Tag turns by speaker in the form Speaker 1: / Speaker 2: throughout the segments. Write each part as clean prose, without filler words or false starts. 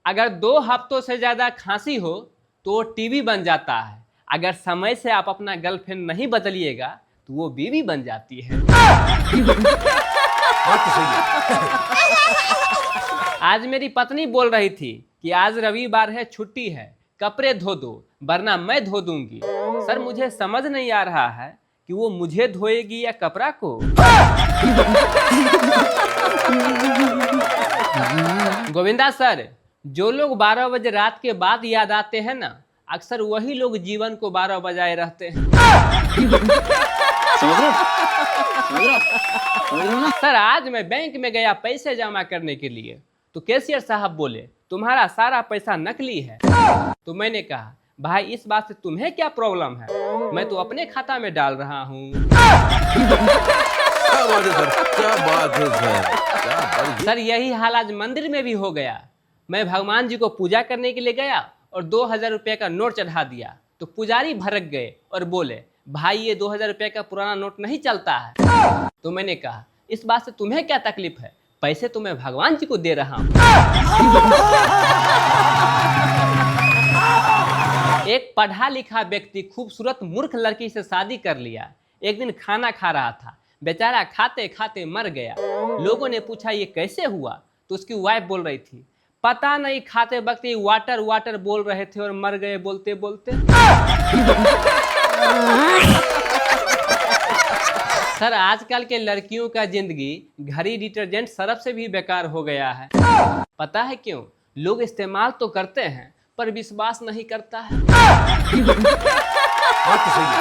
Speaker 1: अगर 2 हफ्तों से ज़्यादा खांसी हो तो टीबी बन जाता है। अगर समय से आप अपना गर्लफ्रेंड नहीं बदलिएगा तो वो बीवी बन जाती है।
Speaker 2: बात तो सही है।
Speaker 1: आज मेरी पत्नी बोल रही थी कि आज रविवार है, छुट्टी है, कपड़े धो दो वरना मैं धो दूंगी। सर मुझे समझ नहीं आ रहा है कि वो मुझे धोएगी या कपड़ा को। गोविंदा सर, जो लोग 12 बजे रात के बाद याद आते हैं ना, अक्सर वही लोग जीवन को 12 बजाए रहते हैं।
Speaker 2: समझ रहे हो ना?
Speaker 1: सर आज मैं बैंक में गया पैसे जमा करने के लिए, तो कैशियर साहब बोले तुम्हारा सारा पैसा नकली है। तो मैंने कहा भाई इस बात से तुम्हें क्या प्रॉब्लम है, मैं तो अपने खाता में डाल रहा हूँ।
Speaker 2: क्या बात है सर, क्या बात है सर, क्या बात है।
Speaker 1: सर यही हाल आज मंदिर में भी हो गया। मैं भगवान जी को पूजा करने के लिए गया और 2000 रुपये का नोट चढ़ा दिया, तो पुजारी भड़क गए और बोले भाई ये 2000 रुपये का पुराना नोट नहीं चलता है। तो मैंने कहा इस बात से तुम्हें क्या तकलीफ है, पैसे तो मैं भगवान जी को दे रहा हूँ। एक पढ़ा लिखा व्यक्ति खूबसूरत मूर्ख लड़की से शादी कर लिया। एक दिन खाना खा रहा था, बेचारा खाते खाते मर गया। लोगों ने पूछा ये कैसे हुआ, तो उसकी वाइफ बोल रही थी पता नहीं खाते वक्त ये वाटर वाटर बोल रहे थे और मर गए बोलते बोलते। सर आजकल के लड़कियों का जिंदगी घड़ी डिटर्जेंट सरफ से भी बेकार हो गया है। पता है क्यों? लोग इस्तेमाल तो करते हैं पर विश्वास नहीं करता है।
Speaker 2: बात तो सही है।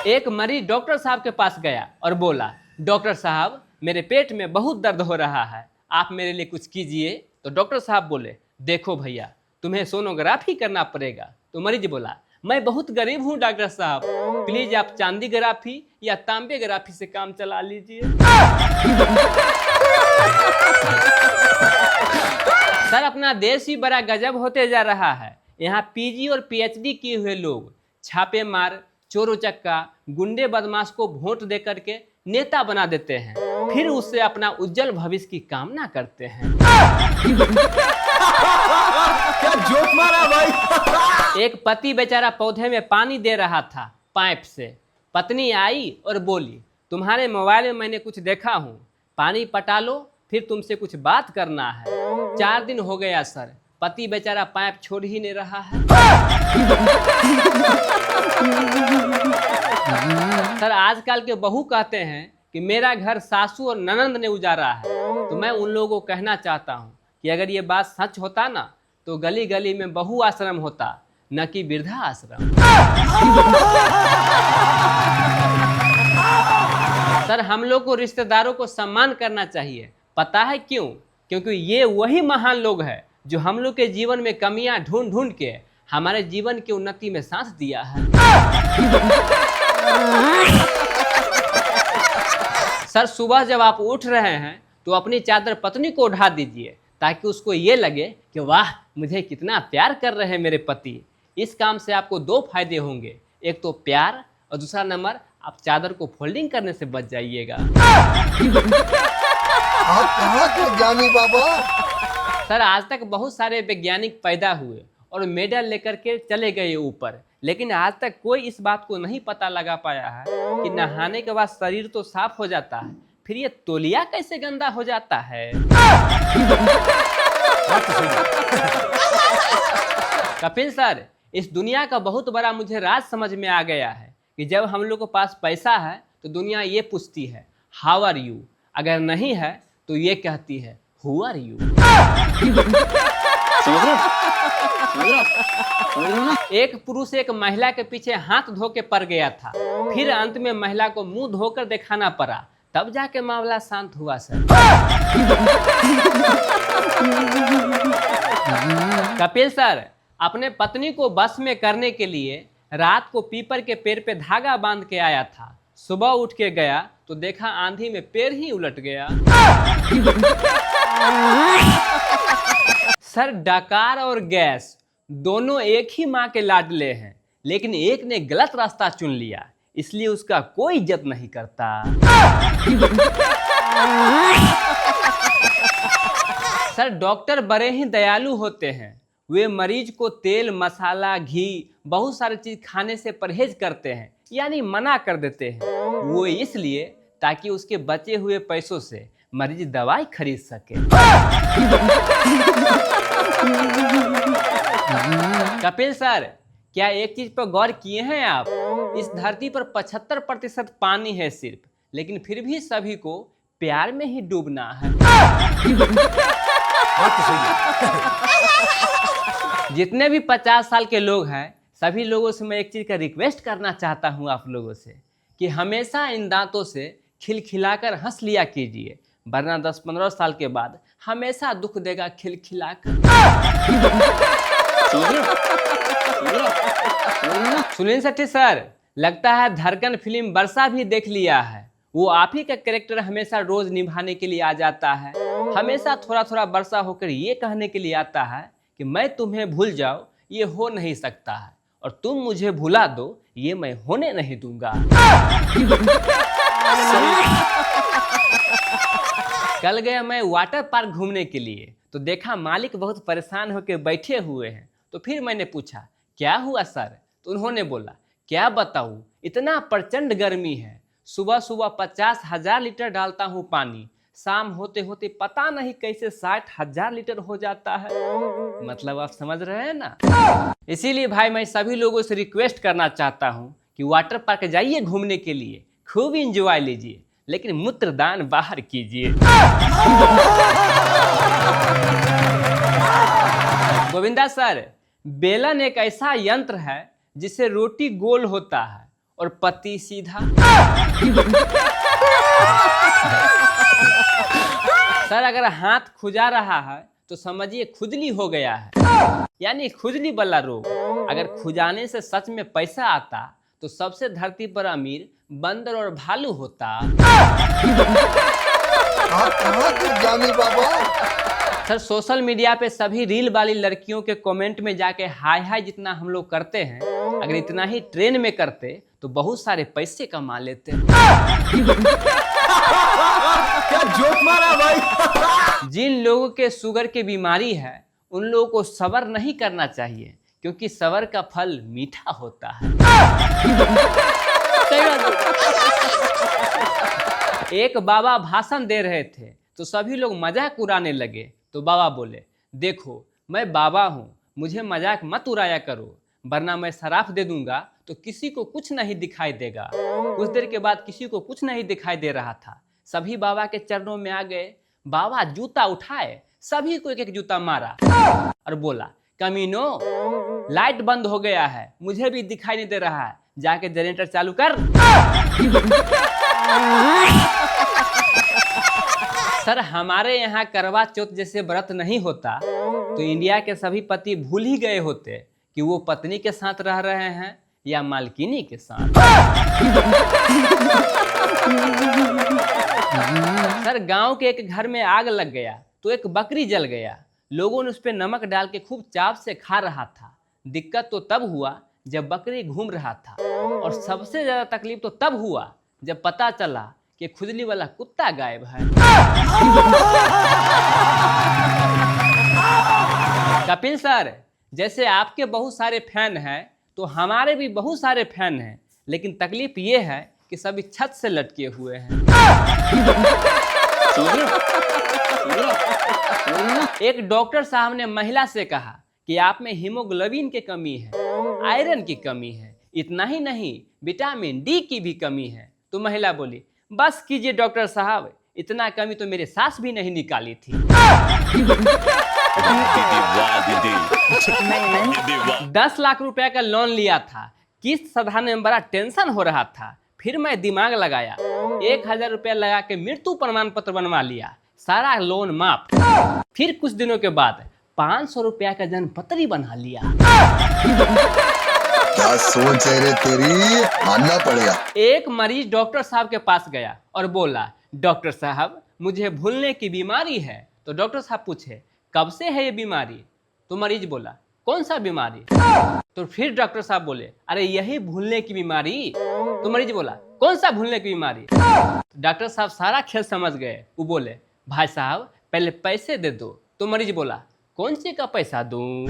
Speaker 1: एक मरीज डॉक्टर साहब के पास गया और बोला डॉक्टर साहब मेरे पेट में बहुत दर्द हो रहा है, आप मेरे लिए कुछ कीजिए। तो डॉक्टर साहब बोले देखो भैया तुम्हें सोनोग्राफी करना पड़ेगा। तो मरीज बोला मैं बहुत गरीब हूँ डॉक्टर साहब, प्लीज आप चांदी ग्राफी या तांबे ग्राफी से काम चला लीजिए। सर अपना देश ही बड़ा गजब होते जा रहा है। यहाँ पीजी और पीएचडी किए हुए लोग छापे मार, चोर उचक्का, गुंडे बदमाश को वोट दे करके नेता बना देते हैं, फिर उससे अपना उज्जवल भविष्य की कामना करते हैं।
Speaker 2: क्या जोक मारा भाई।
Speaker 1: एक पति बेचारा पौधे में पानी दे रहा था पाइप से। पत्नी आई और बोली तुम्हारे मोबाइल में मैंने कुछ देखा हूँ, पानी पटा लो फिर तुमसे कुछ बात करना है। 4 दिन हो गया सर, पति बेचारा पाइप छोड़ ही नहीं रहा है। सर आजकल के बहू कहते हैं कि मेरा घर सासू और ननंद ने उजाड़ा है। तो मैं उन लोगों को कहना चाहता हूँ कि अगर ये बात सच होता ना तो गली गली में बहु आश्रम होता, न कि वृद्धा आश्रम। सर हम लोग को रिश्तेदारों को सम्मान करना चाहिए। पता है क्यों? क्योंकि ये वही महान लोग हैं जो हम लोग के जीवन में कमियां ढूंढ ढूंढ के हमारे जीवन की उन्नति में साथ दिया है। सर सुबह जब आप उठ रहे हैं तो अपनी चादर पत्नी को उठा दीजिए ताकि उसको ये लगे कि वाह मुझे कितना प्यार कर रहे हैं मेरे पति। इस काम से आपको 2 फायदे होंगे, एक तो प्यार और दूसरा नंबर आप चादर को फोल्डिंग करने से बच जाइएगा।
Speaker 3: आप कहाँ के ज्ञानी बाबा?
Speaker 1: सर आज तक बहुत सारे वैज्ञानिक पैदा हुए और मेडल लेकर के चले गए ऊपर, लेकिन आज तक कोई इस बात को नहीं पता लगा पाया है कि नहाने के बाद शरीर तो साफ हो जाता है, फिर ये तौलिया कैसे गंदा हो जाता है।
Speaker 2: बात तो सही है।
Speaker 1: कपिल सर इस दुनिया का बहुत बड़ा मुझे राज समझ में आ गया है कि जब हम लोग के पास पैसा है तो दुनिया ये पूछती है हाउ आर यू, अगर नहीं है तो ये कहती है हु आर यू।
Speaker 2: समझ रहे हो ना?
Speaker 1: एक पुरुष एक महिला के पीछे हाथ धो के पड़ गया था, फिर अंत में महिला को मुंह धोकर दिखाना पड़ा, तब जाके मामला शांत हुआ सर। कपिल सर अपने पत्नी को बस में करने के लिए रात को पीपल के पेड़ पे धागा बांध के आया था। सुबह उठ के गया तो देखा आंधी में पेड़ ही उलट गया। सर डकार और गैस दोनों एक ही माँ के लाडले हैं, लेकिन एक ने गलत रास्ता चुन लिया, इसलिए उसका कोई इज्जत नहीं करता। सर डॉक्टर बड़े ही दयालु होते हैं। वे मरीज को तेल मसाला घी बहुत सारी चीज खाने से परहेज करते हैं, यानी मना कर देते हैं। वो इसलिए ताकि उसके बचे हुए पैसों से मरीज दवाई खरीद सके। कपिल सर, क्या एक चीज पर गौर किए हैं आप? इस धरती पर 75% पानी है सिर्फ, लेकिन फिर भी सभी को प्यार में ही डूबना है। जितने भी 50 साल के लोग हैं, सभी लोगों से मैं एक चीज का रिक्वेस्ट करना चाहता हूं आप लोगों से कि हमेशा इन दांतों से खिलखिलाकर हंस लिया कीजिए, वरना 10-15 साल के बाद हमेशा दुख देगा खिलखिलाकर। सुनील शेट्टी सर, लगता है धड़कन फिल्म वर्षा भी देख लिया है। वो आप ही का कैरेक्टर हमेशा रोज निभाने के लिए आ जाता है। हमेशा थोड़ा थोड़ा वर्षा होकर ये कहने के लिए आता है कि मैं तुम्हें भूल जाऊं, ये हो नहीं सकता है, और तुम मुझे भुला दो, ये मैं होने नहीं दूंगा। कल गया मैं वाटर पार्क घूमने के लिए, तो देखा मालिक बहुत परेशान होकर बैठे हुए हैं। तो फिर मैंने पूछा क्या हुआ सर? तो उन्होंने बोला क्या बताऊं, इतना प्रचंड गर्मी है, सुबह सुबह 50,000 लीटर डालता हूं पानी, शाम होते होते पता नहीं कैसे 60,000 लीटर हो जाता है। मतलब आप समझ रहे हैं ना। इसीलिए भाई मैं सभी लोगों से रिक्वेस्ट करना चाहता हूं कि वाटर पार्क जाइए घूमने के लिए, खूब इंजॉय लीजिए, लेकिन मूत्रदान बाहर कीजिए। गोविंदा सर, बेलन एक ऐसा यंत्र है जिससे रोटी गोल होता है और पति सीधा। सर अगर हाथ खुजा रहा है तो समझिए खुजली हो गया है, यानी खुजली वाला रोग। अगर खुजाने से सच में पैसा आता तो सबसे धरती पर अमीर बंदर और भालू होता।
Speaker 3: आप कहाँ थे जानी बाबा?
Speaker 1: सर सोशल मीडिया पे सभी रील वाली लड़कियों के कमेंट में जाके हाय हाय जितना हम लोग करते हैं, अगर इतना ही ट्रेन में करते तो बहुत सारे पैसे कमा लेते।
Speaker 2: क्या जोक मारा भाई।
Speaker 1: जिन लोगों के शुगर की बीमारी है उन लोगों को सब्र नहीं करना चाहिए, क्योंकि सब्र का फल मीठा होता है। एक बाबा भाषण दे रहे थे तो सभी लोग मजाक उड़ाने लगे। तो बाबा बोले देखो मैं बाबा हूँ, मुझे मजाक मत उड़ाया करो, वरना मैं शराप दे दूंगा तो किसी को कुछ नहीं दिखाई देगा। कुछ देर के बाद किसी को कुछ नहीं दिखाई दे रहा था, सभी बाबा के चरणों में आ गए। बाबा जूता उठाए, सभी को एक एक जूता मारा और बोला कमीनो लाइट बंद हो गया है, मुझे भी दिखाई नहीं दे रहा है, जाके जनरेटर चालू कर। सर हमारे यहाँ करवा चौथ जैसे व्रत नहीं होता तो इंडिया के सभी पति भूल ही गए होते कि वो पत्नी के साथ रह रहे हैं या मालकिनी के साथ। सर गांव के एक घर में आग लग गया तो एक बकरी जल गया। लोगों ने उस पर नमक डाल के खूब चाव से खा रहा था। दिक्कत तो तब हुआ जब बकरी घूम रहा था, और सबसे ज्यादा तकलीफ तो तब हुआ जब पता चला कि खुजली वाला कुत्ता गायब है। कपिल सर, जैसे आपके बहुत सारे फैन हैं तो हमारे भी बहुत सारे फैन हैं, लेकिन तकलीफ ये है कि सभी छत से लटके हुए हैं। एक डॉक्टर साहब ने महिला से कहा कि आप में हीमोग्लोबिन की कमी है, आयरन की कमी है, इतना ही नहीं विटामिन डी की भी कमी है। तो महिला बोली बस कीजिए डॉक्टर साहब, इतना कमी तो मेरे सास भी नहीं निकाली थी। 10 लाख रुपए का लोन लिया था, किस्त सधाने में बड़ा टेंशन हो रहा था। फिर मैं दिमाग लगाया, 1000 रुपया लगा के मृत्यु प्रमाण पत्र बनवा लिया, सारा लोन माफ। फिर कुछ दिनों के बाद 500 रुपया का जन्म पत्री बना लिया।
Speaker 3: क्या सोच है रे तेरी, मानना पड़ेगा।
Speaker 1: एक मरीज डॉक्टर साहब के पास गया और बोला डॉक्टर साहब मुझे भूलने की बीमारी है। तो डॉक्टर साहब पूछे कब से है ये बीमारी? तो मरीज बोला कौन सा बीमारी? तो फिर डॉक्टर साहब बोले अरे यही भूलने की बीमारी। तो मरीज बोला कौन सा भूलने की बीमारी? तो डॉक्टर साहब सारा खेल समझ गए। वो बोले भाई साहब पहले पैसे दे दो, तो मरीज बोला कौन से का पैसा दूं?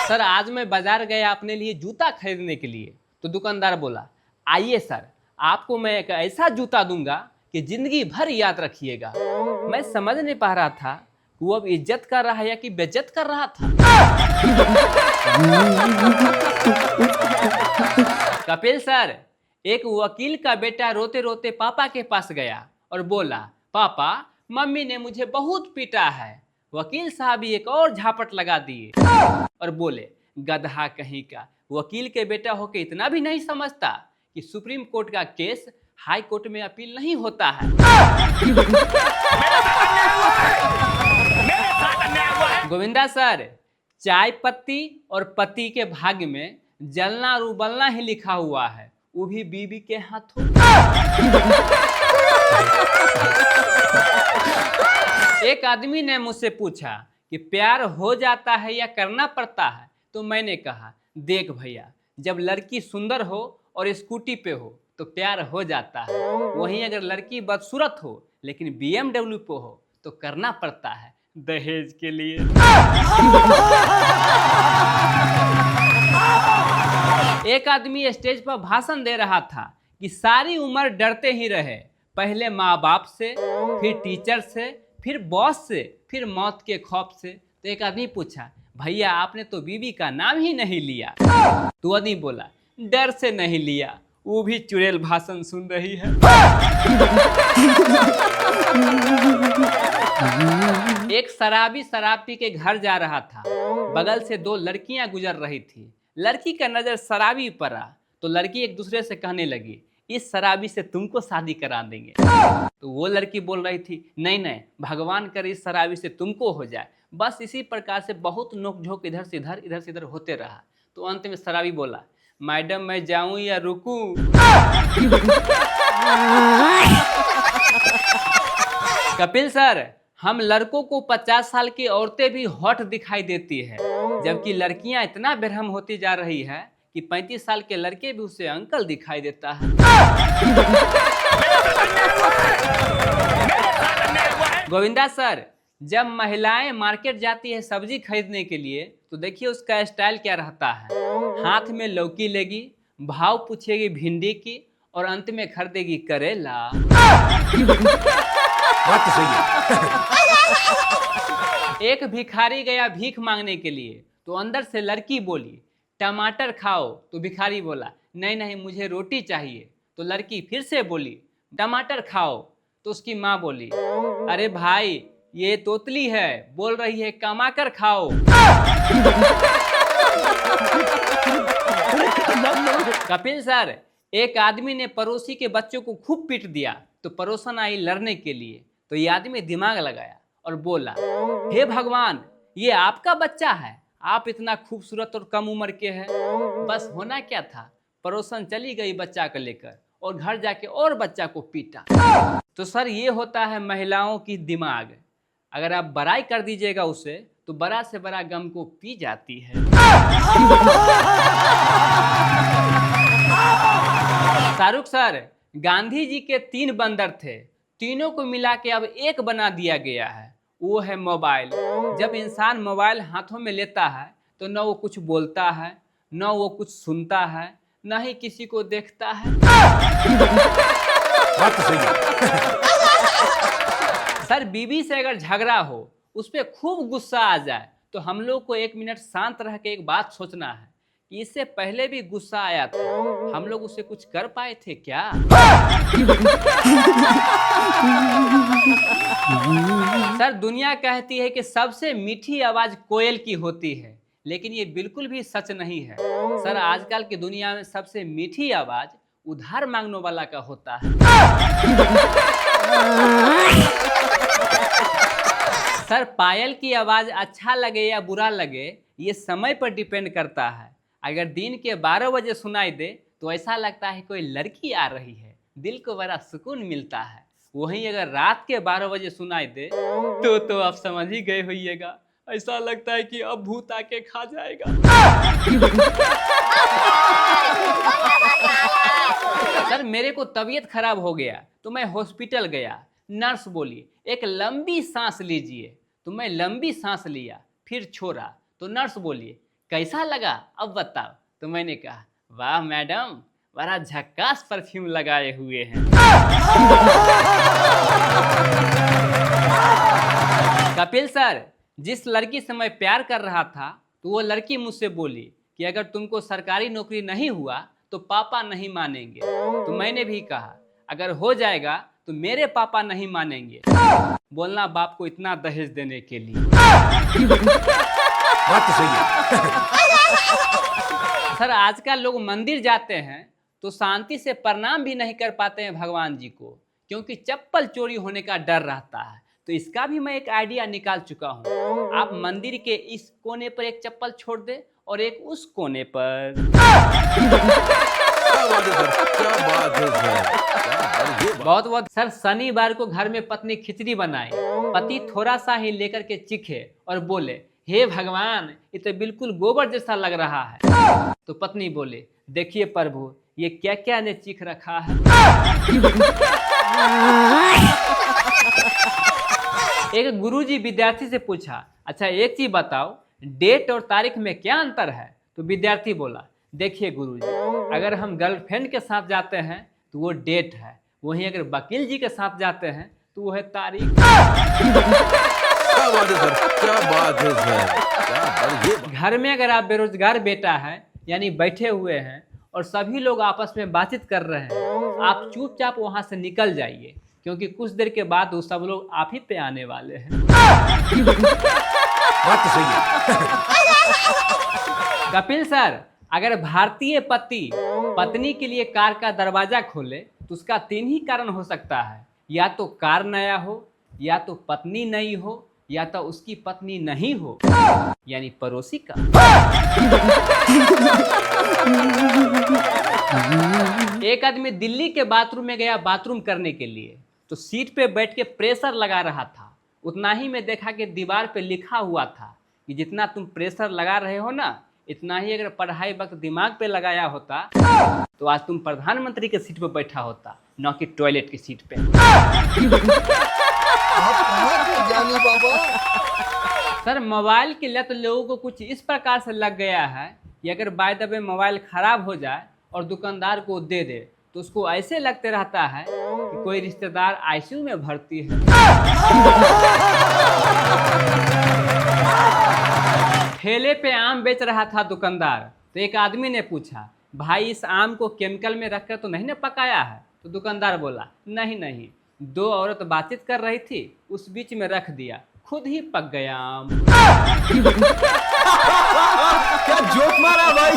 Speaker 1: सर आज मैं बाजार गया अपने लिए जूता खरीदने के लिए, तो दुकानदार बोला आइए सर, आपको मैं एक ऐसा जूता दूंगा कि जिंदगी भर याद रखिएगा। मैं समझ नहीं पा रहा था कि वो अब इज्जत कर रहा है या कि बेइज्जत कर रहा था। कपिल सर, एक वकील का बेटा रोते रोते पापा के पास गया और बोला पापा मम्मी ने मुझे बहुत पीटा है। वकील साहब भी एक और झापट लगा दिए और बोले गधा कहीं का, वकील के बेटा होके इतना भी नहीं समझता कि सुप्रीम कोर्ट का केस हाई कोर्ट में अपील नहीं होता है। गोविंदा सर, चाय पत्ती और पति के भाग्य में जलना और उबलना ही लिखा हुआ है, वो भी बीवी के हाथों। एक आदमी ने मुझसे पूछा कि प्यार हो जाता है या करना पड़ता है, तो मैंने कहा देख भैया, जब लड़की सुंदर हो और स्कूटी पे हो तो प्यार हो जाता है, वहीं अगर लड़की बदसूरत हो लेकिन BMW पे हो तो करना पड़ता है दहेज के लिए। एक आदमी स्टेज पर भाषण दे रहा था कि सारी उम्र डरते ही रहे, पहले माँ बाप से, फिर टीचर से, फिर बॉस से, फिर मौत के खौफ से। तो एक आदमी पूछा भैया आपने तो बीवी का नाम ही नहीं लिया। तो आदमी बोला डर से नहीं लिया, वो भी चुड़ैल भाषण सुन रही है। एक शराबी शराब पी के घर जा रहा था, बगल से दो लड़कियां गुजर रही थी। लड़की का नजर शराबी पर आ तो लड़की एक दूसरे से कहने लगी इस शराबी से तुमको शादी करा देंगे। तो वो लड़की बोल रही थी नहीं नहीं, भगवान करे इस शराबी से तुमको हो जाए। बस इसी प्रकार से बहुत नोकझोंक इधर से इधर होते रहा। तो अंत में शराबी बोला मैडम मैं जाऊं या रुकूं? कपिल सर, हम लड़कों को 50 साल की औरतें भी हॉट दिखाई देती है, जबकि लड़कियां इतना बेरहम होती जा रही है कि 35 साल के लड़के भी उसे अंकल दिखाई देता है। गोविंदा सर, जब महिलाएं मार्केट जाती है सब्जी खरीदने के लिए तो देखिए उसका स्टाइल क्या रहता है। हाथ में लौकी लेगी, भाव पूछेगी भिंडी की और अंत में खरीदेगी करेला।
Speaker 2: बात तो सही है।
Speaker 1: एक भिखारी गया भीख मांगने के लिए, तो अंदर से लड़की बोली टमाटर खाओ। तो भिखारी बोला नहीं नहीं मुझे रोटी चाहिए। तो लड़की फिर से बोली टमाटर खाओ। तो उसकी माँ बोली अरे भाई ये तोतली है, बोल रही है कमा कर खाओ। कपिल सर, एक आदमी ने पड़ोसी के बच्चों को खूब पीट दिया, तो पड़ोसन आई लड़ने के लिए। तो ये आदमी दिमाग लगाया और बोला हे भगवान, ये आपका बच्चा है, आप इतना खूबसूरत और कम उम्र के हैं। बस होना क्या था, पड़ोसन चली गई बच्चा को लेकर और घर जाके और बच्चा को पीटा। तो सर ये होता है महिलाओं की दिमाग, अगर आप बड़ाई कर दीजिएगा उसे तो बड़ा से बड़ा गम को पी जाती है। शाहरुख सर, गांधी जी के 3 बंदर थे, तीनों को मिला के अब एक बना दिया गया है, वो है मोबाइल। जब इंसान मोबाइल हाथों में लेता है तो न वो कुछ बोलता है, न वो कुछ सुनता है, न ही किसी को देखता है।
Speaker 2: बात तो सही है।
Speaker 1: सर बीवी से अगर झगड़ा हो, उस पर खूब गुस्सा आ जाए तो हम लोग को 1 मिनट शांत रह के एक बात सोचना है कि इससे पहले भी गुस्सा आया था, हम लोग उसे कुछ कर पाए थे क्या? सर दुनिया कहती है कि सबसे मीठी आवाज कोयल की होती है, लेकिन ये बिल्कुल भी सच नहीं है। सर आजकल की दुनिया में सबसे मीठी आवाज उधार मांगने वाला का होता है। सर पायल की आवाज अच्छा लगे या बुरा लगे ये समय पर डिपेंड करता है। अगर दिन के 12 बजे सुनाई दे तो ऐसा लगता है कोई लड़की आ रही है, दिल को बड़ा सुकून मिलता है। वहीं अगर रात के 12 बजे सुनाई दे तो आप समझ ही गए होइएगा ऐसा लगता है कि अब भूत आके खा जाएगा। सर मेरे को तबीयत खराब हो गया तो मैं हॉस्पिटल गया। नर्स बोली एक लंबी सांस लीजिए, तो मैं लंबी सांस लिया, फिर छोड़ा तो नर्स बोली कैसा लगा अब बताओ। तो मैंने कहा वाह मैडम, बड़ा झक्कास परफ्यूम लगाए हुए हैं। कपिल सर, जिस लड़की से मैं प्यार कर रहा था तो वो लड़की मुझसे बोली कि अगर तुमको सरकारी नौकरी नहीं हुआ तो पापा नहीं मानेंगे। तो मैंने भी कहा अगर हो जाएगा तो मेरे पापा नहीं मानेंगे। बोलना बाप को इतना दहेज देने के लिए।
Speaker 2: बात तो सही है।
Speaker 1: सर आजकल लोग मंदिर जाते हैं तो शांति से प्रणाम भी नहीं कर पाते हैं भगवान जी को, क्योंकि चप्पल चोरी होने का डर रहता है। तो इसका भी मैं एक आइडिया निकाल चुका हूँ। आप मंदिर के इस कोने पर एक चप्पल छोड़ दे और एक उस कोने पर।
Speaker 2: क्या बात है सर, क्या बात है सर, क्या बात है।
Speaker 1: बहुत बहुत सर, शनिवार को घर में पत्नी खिचड़ी बनाई। पति थोड़ा सा ही लेकर के चीखे और बोले हे भगवान, ये तो बिल्कुल गोबर जैसा लग रहा है। तो पत्नी बोले देखिए प्रभु, ये क्या क्या ने चीख रखा है। एक गुरुजी विद्यार्थी से पूछा अच्छा एक चीज बताओ, डेट और तारीख में क्या अंतर है। तो विद्यार्थी बोला देखिए गुरुजी, अगर हम गर्लफ्रेंड के साथ जाते हैं तो वो डेट है, वहीं अगर वकील जी के साथ जाते हैं तो वो है तारीख।
Speaker 2: क्या बात है सर, क्या बात है सर, क्या बात है।
Speaker 1: घर में अगर आप बेरोजगार बेटा है यानी बैठे हुए हैं और सभी लोग आपस में बातचीत कर रहे हैं, आप चुपचाप वहां से निकल जाइए, क्योंकि कुछ देर के बाद वो सब लोग आप ही पे आने वाले हैं।
Speaker 2: बात तो सही है।
Speaker 1: कपिल सर, अगर भारतीय पति पत्नी के लिए कार का दरवाजा खोले तो उसका 3 ही कारण हो सकता है, या तो कार नया हो, या तो पत्नी नई हो, या तो उसकी पत्नी नहीं हो, यानी पड़ोसी का। एक आदमी दिल्ली के बाथरूम में गया बाथरूम करने के लिए, तो सीट पे बैठ के प्रेशर लगा रहा था। उतना ही में देखा कि दीवार पे लिखा हुआ था कि जितना तुम प्रेशर लगा रहे हो ना, इतना ही अगर पढ़ाई वक्त दिमाग पे लगाया होता तो आज तुम प्रधानमंत्री के सीट पे बैठा होता, न कि टॉयलेट की सीट पे।
Speaker 3: आप कहाँ थे ज्ञानी बाबा?
Speaker 1: सर मोबाइल की लत लोगों को कुछ इस प्रकार से लग गया है कि अगर बाय द वे मोबाइल खराब हो जाए और दुकानदार को दे दे तो उसको ऐसे लगते रहता है कि कोई रिश्तेदार आईसीयू में भर्ती है। ठेले पे आम बेच रहा था दुकानदार, तो एक आदमी ने पूछा भाई इस आम को केमिकल में रखकर तो नहीं ना पकाया है। तो दुकानदार बोला नहीं नहीं, 2 औरत बातचीत कर रही थी, उस बीच में रख दिया, खुद ही पक गया आम।
Speaker 2: क्या जोक मारा भाई।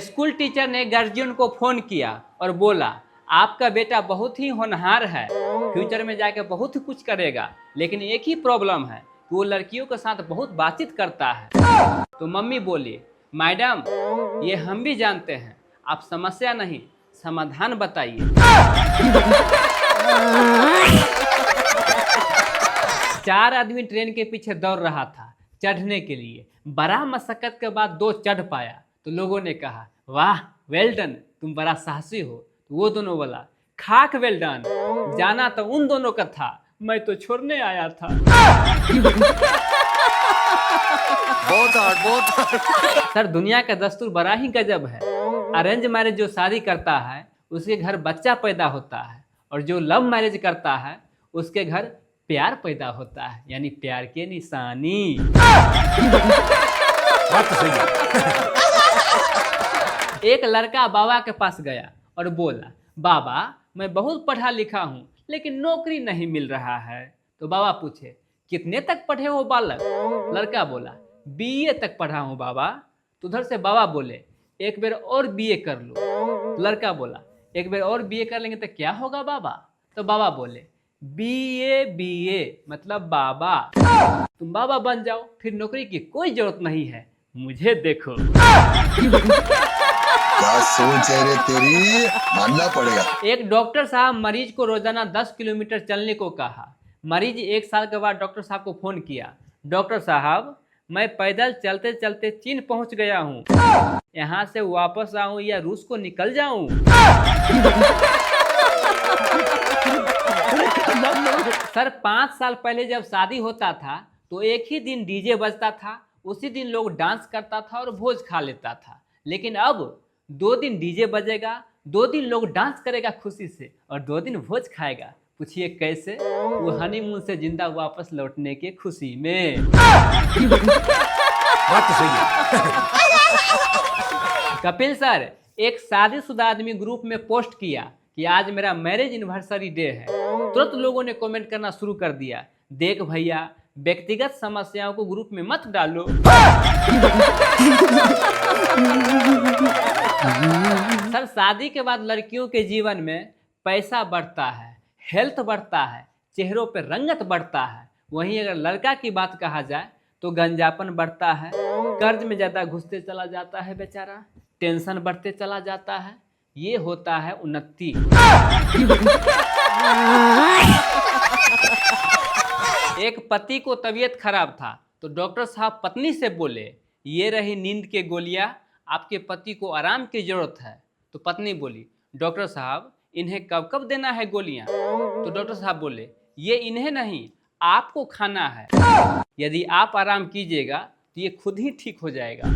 Speaker 1: स्कूल टीचर ने गार्जियन को फोन किया और बोला आपका बेटा बहुत ही होनहार है, फ्यूचर में जाकर बहुत कुछ करेगा, लेकिन एक ही प्रॉब्लम है कि वो लड़कियों के साथ बहुत बातचीत करता है। तो मम्मी बोली मैडम ये हम भी जानते हैं, आप समस्या नहीं समाधान बताइए। चार आदमी ट्रेन के पीछे दौड़ रहा था चढ़ने के लिए। बड़ा मशक्कत के बाद 2 चढ़ पाया, तो लोगों ने कहा वाह वेल डन, तुम बड़ा साहसी हो। तो वो दोनों बोला खाक वेल डन, जाना तो उन दोनों का था, मैं तो छोड़ने आया था।
Speaker 3: बहुत हार्ड।
Speaker 1: सर दुनिया का दस्तूर बड़ा ही गजब है। अरेंज मैरिज जो शादी करता है उसके घर बच्चा पैदा होता है, और जो लव मैरिज करता है उसके घर प्यार पैदा होता है, यानी प्यार की निशानी।
Speaker 2: बात तो सही है।
Speaker 1: एक लड़का बाबा के पास गया और बोला बाबा मैं बहुत पढ़ा लिखा हूँ लेकिन नौकरी नहीं मिल रहा है। तो बाबा पूछे कितने तक पढ़े हो बालक? लड़का बोला BA तक पढ़ा हूँ बाबा। तो उधर से बाबा बोले एक बार और BA कर लो। तो लड़का बोला एक बार और BA कर लेंगे तो क्या होगा बाबा? तो बाबा बोले BA मतलब बाबा, तुम बाबा बन जाओ, फिर नौकरी की कोई जरूरत नहीं है, मुझे देखो।
Speaker 3: क्या सोच है रे तेरी, मानना पड़ेगा।
Speaker 1: एक डॉक्टर साहब मरीज को रोजाना 10 किलोमीटर चलने को कहा। मरीज 1 साल के बाद डॉक्टर साहब को फोन किया। डॉक्टर साहब, मैं पैदल चलते चलते चीन पहुंच गया हूँ, यहाँ से वापस आऊं या रूस को निकल जाऊं? सर 5 साल पहले जब शादी होता था तो एक ही दिन डीजे बजता था, उसी दिन लोग डांस करता था और भोज खा लेता था। लेकिन अब 2 दिन डीजे बजेगा, 2 दिन लोग डांस करेगा खुशी से और 2 दिन भोज खाएगा। पूछिए कैसे? वो हनीमून से जिंदा वापस लौटने की खुशी में।
Speaker 2: बात तो सही है।
Speaker 1: कपिल सर, एक शादीशुदा आदमी ग्रुप में पोस्ट किया कि आज मेरा मैरिज एनिवर्सरी डे है। तुरंत लोगों ने कमेंट करना शुरू कर दिया, देख भैया, व्यक्तिगत समस्याओं को ग्रुप में मत डालो। सर, शादी के बाद लड़कियों के जीवन में पैसा बढ़ता है, हेल्थ बढ़ता है, चेहरों पे रंगत बढ़ता है। वहीं अगर लड़का की बात कहा जाए तो गंजापन बढ़ता है, कर्ज में ज़्यादा घुसते चला जाता है बेचारा, टेंशन बढ़ते चला जाता है। ये होता है उन्नति। एक पति को तबीयत खराब था तो डॉक्टर साहब पत्नी से बोले, ये रही नींद के गोलियां, आपके पति को आराम की जरूरत है। तो पत्नी बोली, डॉक्टर साहब इन्हें कब कब देना है गोलियां? तो डॉक्टर साहब बोले, ये इन्हें नहीं, आपको खाना है। यदि आप आराम कीजिएगा तो ये खुद ही ठीक हो जाएगा।